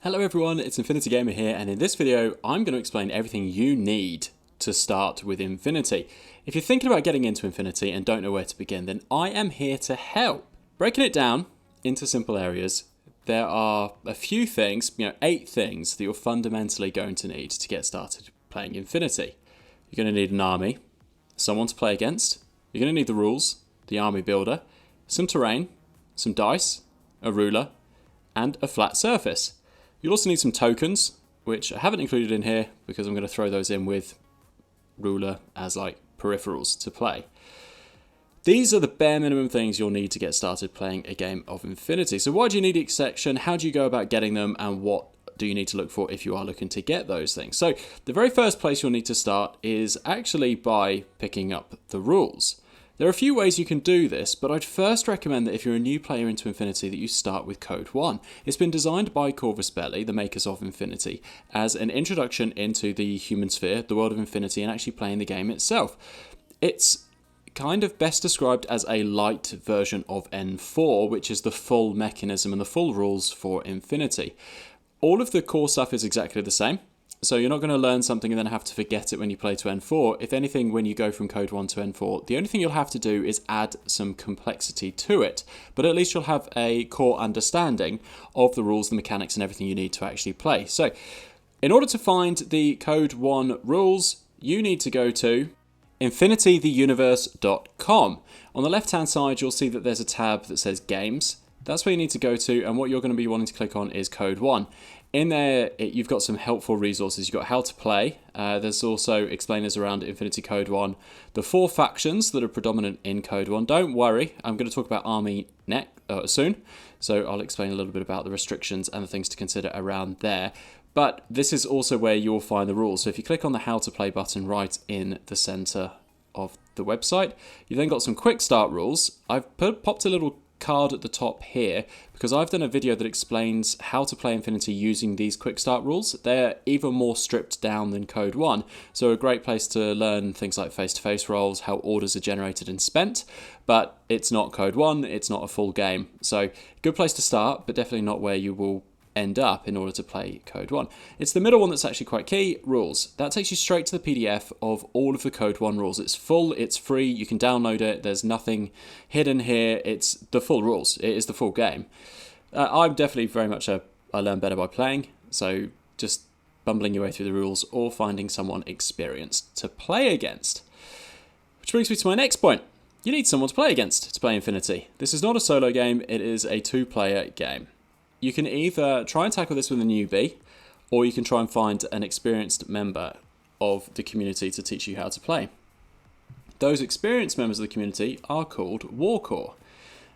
Hello everyone, it's Infinity Gamer here, and in this video I'm going to explain everything you need to start with Infinity. If you're thinking about getting into Infinity and don't know where to begin, then I am here to help. Breaking it down into simple areas, there are a few things, 8 things that you're fundamentally going to need to get started playing Infinity. You're going to need an army, someone to play against, you're going to need the rules, the army builder, some terrain, some dice, a ruler, and a flat surface. You'll also need some tokens, which I haven't included in here because I'm going to throw those in with ruler as like peripherals to play. These are the bare minimum things you'll need to get started playing a game of Infinity. So why do you need each section? How do you go about getting them? And what do you need to look for if you are looking to get those things? So the very first place you'll need to start is actually by picking up the rules. There are a few ways you can do this, but I'd first recommend that if you're a new player into Infinity that you start with Code 1. It's been designed by Corvus Belli, the makers of Infinity, as an introduction into the human sphere, the world of Infinity, and actually playing the game itself. It's kind of best described as a light version of N4, which is the full mechanism and the full rules for Infinity. All of the core stuff is exactly the same. So you're not going to learn something and then have to forget it when you play to N4. If anything, when you go from Code 1 to N4, the only thing you'll have to do is add some complexity to it. But at least you'll have a core understanding of the rules, the mechanics, and everything you need to actually play. So in order to find the Code 1 rules, you need to go to infinitytheuniverse.com. On the left-hand side, you'll see that there's a tab that says Games. That's where you need to go to, and what you're going to be wanting to click on is Code 1. In there, you've got some helpful resources. You've got how to play. There's also explainers around Infinity Code 1. The 4 factions that are predominant in Code 1. Don't worry, I'm going to talk about Army soon. So I'll explain a little bit about the restrictions and the things to consider around there. But this is also where you'll find the rules. So if you click on the How to Play button right in the center of the website, you've then got some quick start rules. I've popped a little card at the top here because I've done a video that explains how to play Infinity using these quick start rules. They're even more stripped down than Code 1, so a great place to learn things like face-to-face rolls, how orders are generated and spent, but it's not Code 1, it's not a full game. So good place to start, but definitely not where you will end up in order to play Code 1. It's the middle one that's actually quite key, rules. That takes you straight to the PDF of all of the Code 1 rules. It's full, it's free, you can download it, there's nothing hidden here, it's the full rules, it is the full game. I'm definitely very much I learn better by playing, so just bumbling your way through the rules or finding someone experienced to play against. Which brings me to my next point. You need someone to play against to play Infinity. This is not a solo game, it is a 2-player game. You can either try and tackle this with a newbie, or you can try and find an experienced member of the community to teach you how to play. Those experienced members of the community are called Warcore.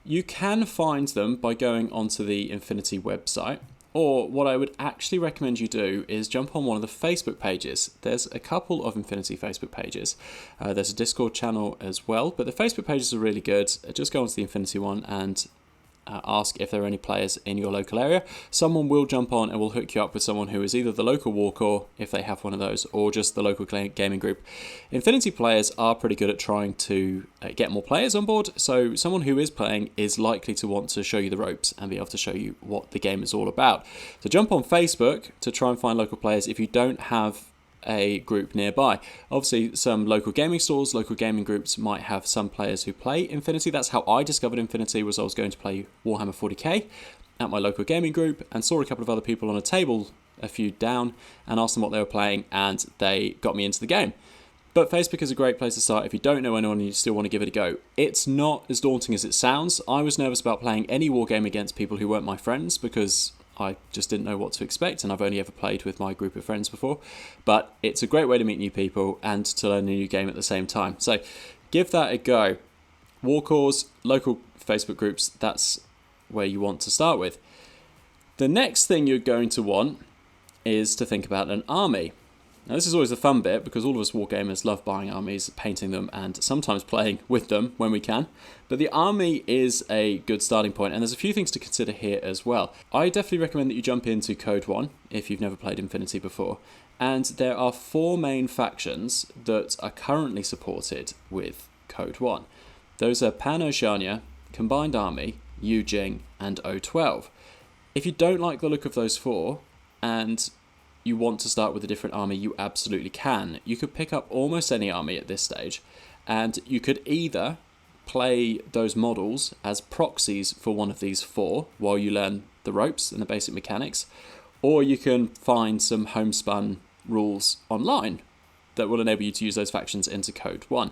You can find them by going onto the Infinity website, or what I would actually recommend you do is jump on one of the Facebook pages. There's a couple of Infinity Facebook pages. There's a Discord channel as well, but the Facebook pages are really good. Just go onto the Infinity one and ask if there are any players in your local area. Someone will jump on and will hook you up with someone who is either the local Warcore, if they have one of those, or just the local gaming group. Infinity players are pretty good at trying to get more players on board, so someone who is playing is likely to want to show you the ropes and be able to show you what the game is all about. So jump on Facebook to try and find local players if you don't have a group nearby. Obviously, some local gaming stores, local gaming groups might have some players who play Infinity. That's how I discovered Infinity, was I was going to play Warhammer 40k at my local gaming group and saw a couple of other people on a table a few down and asked them what they were playing, and they got me into the game. But Facebook is a great place to start if you don't know anyone and you still want to give it a go. It's not as daunting as it sounds. I was nervous about playing any war game against people who weren't my friends because I just didn't know what to expect, and I've only ever played with my group of friends before. But it's a great way to meet new people and to learn a new game at the same time. So give that a go. Warcores, local Facebook groups, that's where you want to start with. The next thing you're going to want is to think about an army. Now this is always the fun bit because all of us wargamers love buying armies, painting them, and sometimes playing with them when we can. But the army is a good starting point, and there's a few things to consider here as well. I definitely recommend that you jump into Code 1 if you've never played Infinity before. And there are 4 main factions that are currently supported with Code 1. Those are Pan-Oceania, Combined Army, Yu Jing, and O12. If you don't like the look of those 4, and you want to start with a different army, you absolutely can. You could pick up almost any army at this stage, and you could either play those models as proxies for one of these four while you learn the ropes and the basic mechanics, or you can find some homespun rules online that will enable you to use those factions into Code 1.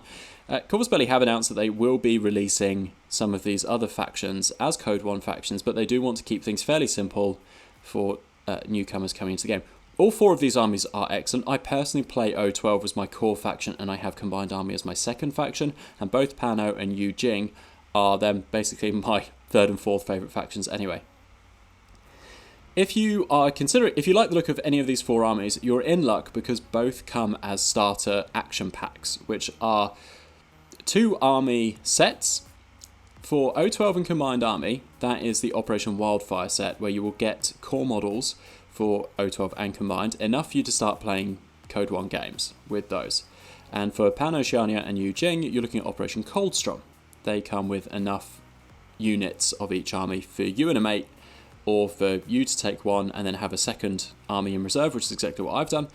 Corvus Belli have announced that they will be releasing some of these other factions as Code 1 factions, but they do want to keep things fairly simple for newcomers coming into the game. All four of these armies are excellent. I personally play O12 as my core faction, and I have Combined Army as my second faction, and both Pano and Yu Jing are then basically my third and fourth favourite factions anyway. If you like the look of any of these four armies, you're in luck because both come as starter action packs, which are 2 army sets. For O12 and Combined Army, that is the Operation Wildfire set, where you will get core models for O12 and Combined, enough for you to start playing Code 1 games with those. And for Pano, Xianya and Yu Jing, you're looking at Operation Coldstrom. They come with enough units of each army for you and a mate, or for you to take one and then have a second army in reserve, which is exactly what I've done.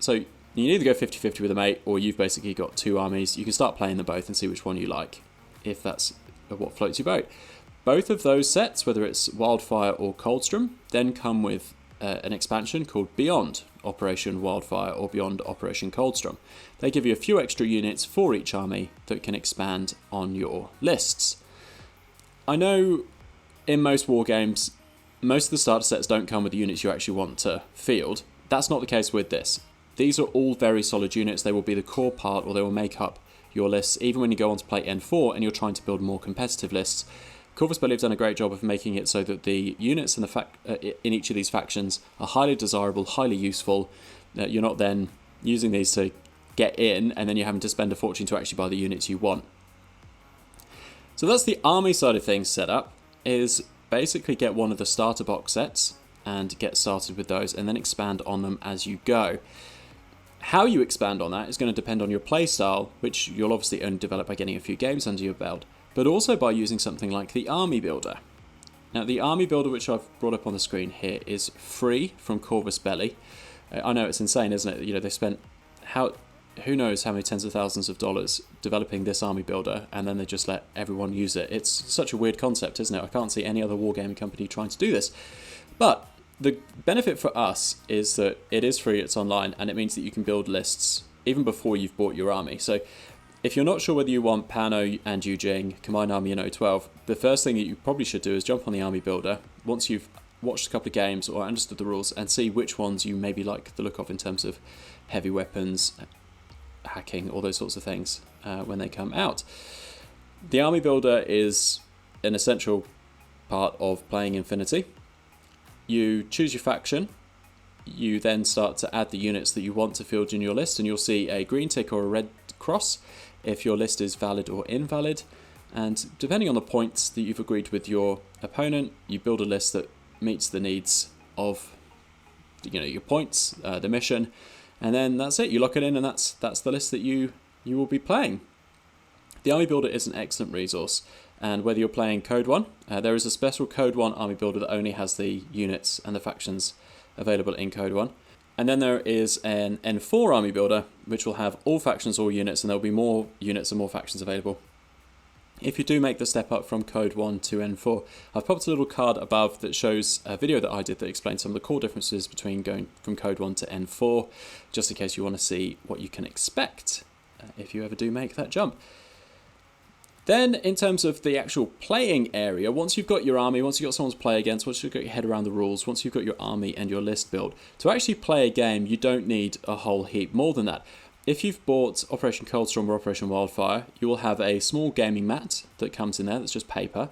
So you can either go 50-50 with a mate, or you've basically got 2 armies. You can start playing them both and see which one you like, if that's what floats your boat. Both of those sets, whether it's Wildfire or Coldstrom, then come with an expansion called Beyond Operation Wildfire or Beyond Operation Coldstrom. They give you a few extra units for each army that can expand on your lists. I know in most war games, most of the starter sets don't come with the units you actually want to field. That's not the case with this. These are all very solid units. They will be the core part, or they will make up your lists, even when you go on to play N4 and you're trying to build more competitive lists. Corvus Belli have done a great job of making it so that the units in each of these factions are highly desirable, highly useful. You're not then using these to get in, and then you're having to spend a fortune to actually buy the units you want. So that's the army side of things set up, is basically get one of the starter box sets and get started with those, and then expand on them as you go. How you expand on that is going to depend on your playstyle, which you'll obviously only develop by getting a few games under your belt, but also by using something like the Army Builder. Now, the Army Builder, which I've brought up on the screen here, is free from Corvus Belli. I know it's insane, isn't it? You know, they spent who knows how many tens of thousands of dollars developing this Army Builder, and then they just let everyone use it. It's such a weird concept, isn't it? I can't see any other wargaming company trying to do this. But the benefit for us is that it is free, it's online, and it means that you can build lists even before you've bought your army. So if you're not sure whether you want Pano and Yu Jing, Combined Army and O12, the first thing that you probably should do is jump on the Army Builder once you've watched a couple of games or understood the rules, and see which ones you maybe like the look of in terms of heavy weapons, hacking, all those sorts of things when they come out. The Army Builder is an essential part of playing Infinity. You choose your faction, you then start to add the units that you want to field in your list, and you'll see a green tick or a red cross if your list is valid or invalid. And depending on the points that you've agreed with your opponent, you build a list that meets the needs of your points, the mission, and then that's it. You lock it in, and that's the list that you will be playing. The Army Builder is an excellent resource, and whether you're playing Code 1, there is a special Code 1 Army Builder that only has the units and the factions available in Code 1. And then there is an N4 Army Builder, which will have all factions, all units, and there'll be more units and more factions available if you do make the step up from Code 1 to N4. I've popped a little card above that shows a video that I did that explains some of the core differences between going from Code 1 to N4, just in case you want to see what you can expect if you ever do make that jump. Then, in terms of the actual playing area, once you've got your army, once you've got someone to play against, once you've got your head around the rules, once you've got your army and your list built, to actually play a game, you don't need a whole heap more than that. If you've bought Operation Coldstrom or Operation Wildfire, you will have a small gaming mat that comes in there that's just paper,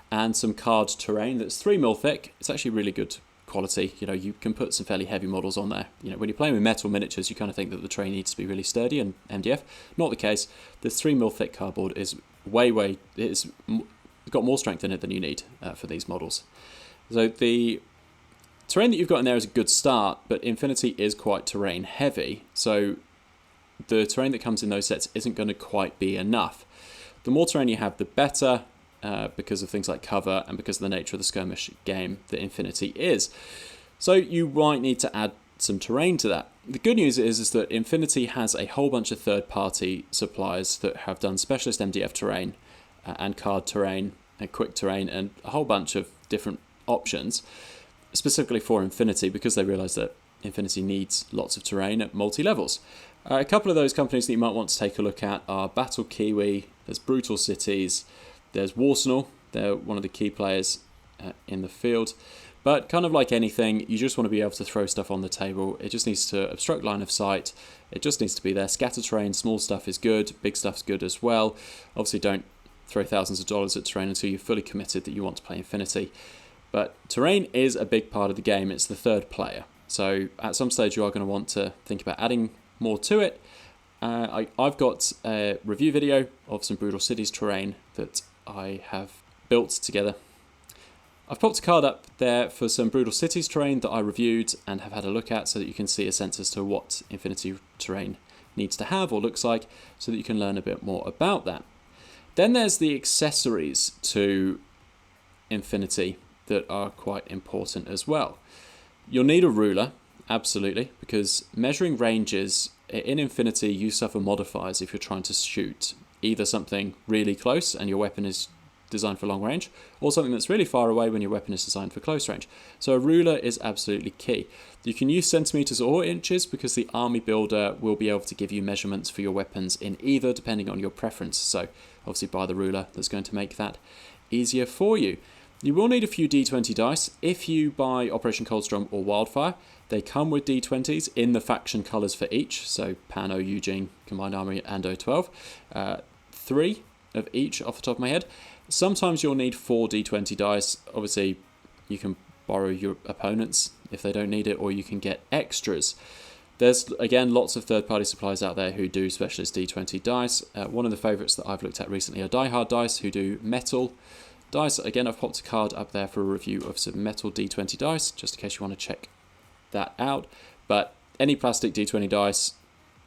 and some card terrain that's 3mm thick. It's actually really good quality. You can put some fairly heavy models on there. When you're playing with metal miniatures, you kind of think that the terrain needs to be really sturdy and MDF. Not the case. This 3mm thick cardboard is it's got more strength in it than you need for these models. So the terrain that you've got in there is a good start, but Infinity is quite terrain heavy, so the terrain that comes in those sets isn't going to quite be enough. The more terrain you have, the better, because of things like cover and because of the nature of the skirmish game that Infinity is. So you might need to add some terrain to that. The good news is that Infinity has a whole bunch of third-party suppliers that have done specialist MDF terrain and card terrain and quick terrain and a whole bunch of different options specifically for Infinity, because they realise that Infinity needs lots of terrain at multi-levels. A couple of those companies that you might want to take a look at are Battle Kiwi, there's Brutal Cities, there's Warsenal, they're one of the key players in the field. But kind of like anything, you just want to be able to throw stuff on the table. It just needs to obstruct line of sight. It just needs to be there. Scatter terrain, small stuff is good. Big stuff's good as well. Obviously, don't throw thousands of dollars at terrain until you're fully committed that you want to play Infinity. But terrain is a big part of the game. It's the third player. So at some stage, you are going to want to think about adding more to it. I've got a review video of some Brutal Cities terrain that I have built together. I've popped a card up there for some Brutal Cities terrain that I reviewed and have had a look at, so that you can see a sense as to what Infinity terrain needs to have or looks like, so that you can learn a bit more about that. Then there's the accessories to Infinity that are quite important as well. You'll need a ruler, absolutely, because measuring ranges in Infinity, you suffer modifiers if you're trying to shoot either something really close and your weapon is designed for long range, or something that's really far away when your weapon is designed for close range. So a ruler is absolutely key. You can use centimeters or inches because the army builder will be able to give you measurements for your weapons in either, depending on your preference. So obviously buy the ruler, that's going to make that easier for you. You will need a few D20 dice. If you buy Operation Coldstrom or Wildfire, they come with D20s in the faction colours for each. So Pano, Eugene, Combined Army, and O12. 3 of each off the top of my head. Sometimes you'll need 4 D20 dice. Obviously, you can borrow your opponents if they don't need it, or you can get extras. There's, again, lots of third-party suppliers out there who do specialist D20 dice. One of the favourites that I've looked at recently are Die Hard Dice, who do metal dice. Again, I've popped a card up there for a review of some metal D20 dice, just in case you want to check that out. But any plastic D20 dice,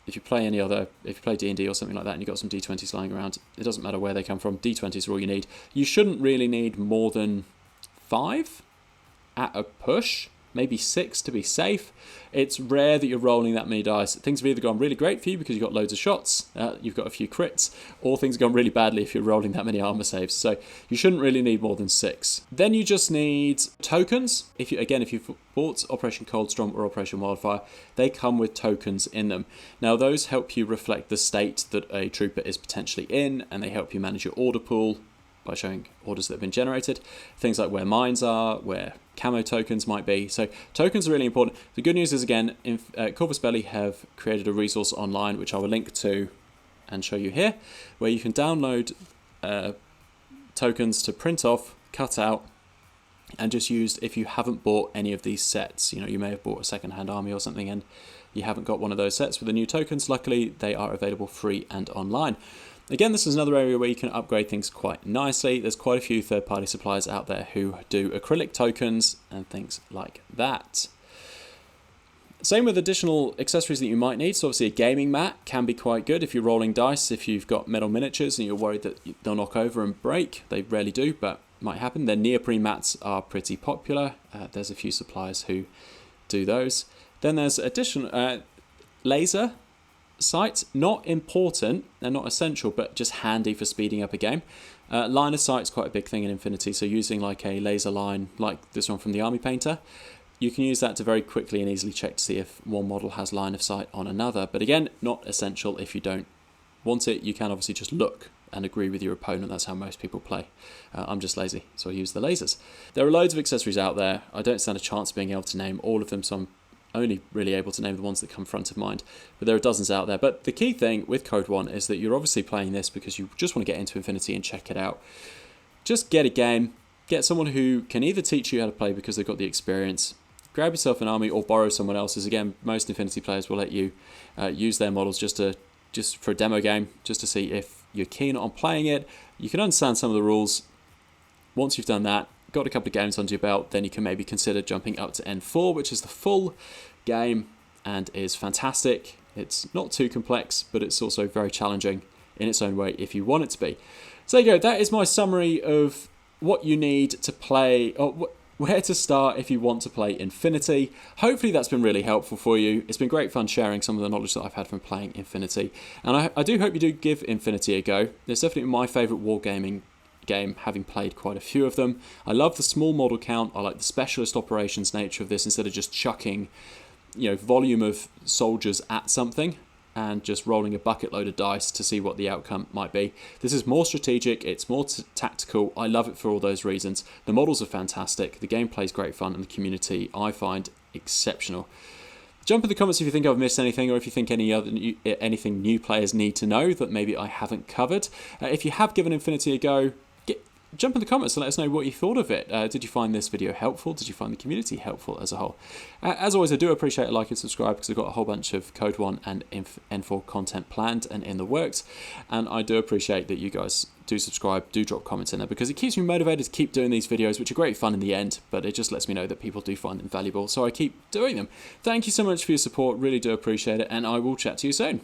if you play D&D or something like that and you've got some D20s lying around, it doesn't matter where they come from, D20s are all you need. You shouldn't really need more than 5 at a push, maybe 6 to be safe. It's rare that you're rolling that many dice. Things have either gone really great for you because you've got loads of shots, you've got a few crits, or things have gone really badly if you're rolling that many armor saves. So you shouldn't really need more than 6. Then you just need tokens. If you've bought Operation Coldstrom or Operation Wildfire, they come with tokens in them. Now those help you reflect the state that a trooper is potentially in, and they help you manage your order pool by showing orders that have been generated. Things like where mines are, where camo tokens might be. So tokens are really important. The good news is, again, Corvus Belli have created a resource online, which I will link to and show you here, where you can download tokens to print off, cut out, and just use if you haven't bought any of these sets. You may have bought a second-hand army or something and you haven't got one of those sets with the new tokens. Luckily, they are available free and online. Again, this is another area where you can upgrade things quite nicely. There's quite a few third-party suppliers out there who do acrylic tokens and things like that. Same with additional accessories that you might need. So obviously a gaming mat can be quite good if you're rolling dice. If you've got metal miniatures and you're worried that they'll knock over and break, they rarely do, but might happen. Then neoprene mats are pretty popular. There's a few suppliers who do those. Then there's additional laser sights, not important, they're not essential, but just handy for speeding up a game. Line of sight's quite a big thing in Infinity, so using like a laser line, like this one from the Army Painter, you can use that to very quickly and easily check to see if one model has line of sight on another. But again, not essential if you don't want it. You can obviously just look and agree with your opponent. That's how most people play. I'm just lazy, so I use the lasers. There are loads of accessories out there. I don't stand a chance of being able to name all of them, so I'm only really able to name the ones that come front of mind, but there are dozens out there. But the key thing with Code 1 is that you're obviously playing this because you just want to get into Infinity and check it out. Just get a game, get someone who can either teach you how to play because they've got the experience, grab yourself an army or borrow someone else's. Again, most Infinity players will let you use their models just for a demo game, just to see if you're keen on playing it. You can understand some of the rules. Once you've done that, got a couple of games under your belt, then you can maybe consider jumping up to N4, which is the full game and is fantastic. It's not too complex, but it's also very challenging in its own way if you want it to be. So there you go. That is my summary of what you need to play, or where to start if you want to play Infinity. Hopefully that's been really helpful for you. It's been great fun sharing some of the knowledge that I've had from playing Infinity, and I do hope you do give Infinity a go. It's definitely my favourite wargaming game, having played quite a few of them. I love the small model count. I like the specialist operations nature of this, instead of just chucking, volume of soldiers at something and just rolling a bucket load of dice to see what the outcome might be. This is more strategic, it's more tactical. I love it for all those reasons. The models are fantastic, the gameplay is great fun, and the community I find exceptional. Jump in the comments if you think I've missed anything, or if you think anything new players need to know that maybe I haven't covered. If you have given Infinity a go, jump in the comments and let us know what you thought of it. Did you find this video helpful? Did you find the community helpful as a whole? As always, I do appreciate a like and subscribe, because I've got a whole bunch of Code 1 and N4 content planned and in the works. And I do appreciate that you guys do subscribe, do drop comments in there, because it keeps me motivated to keep doing these videos, which are great fun in the end, but it just lets me know that people do find them valuable, so I keep doing them. Thank you so much for your support, really do appreciate it, and I will chat to you soon.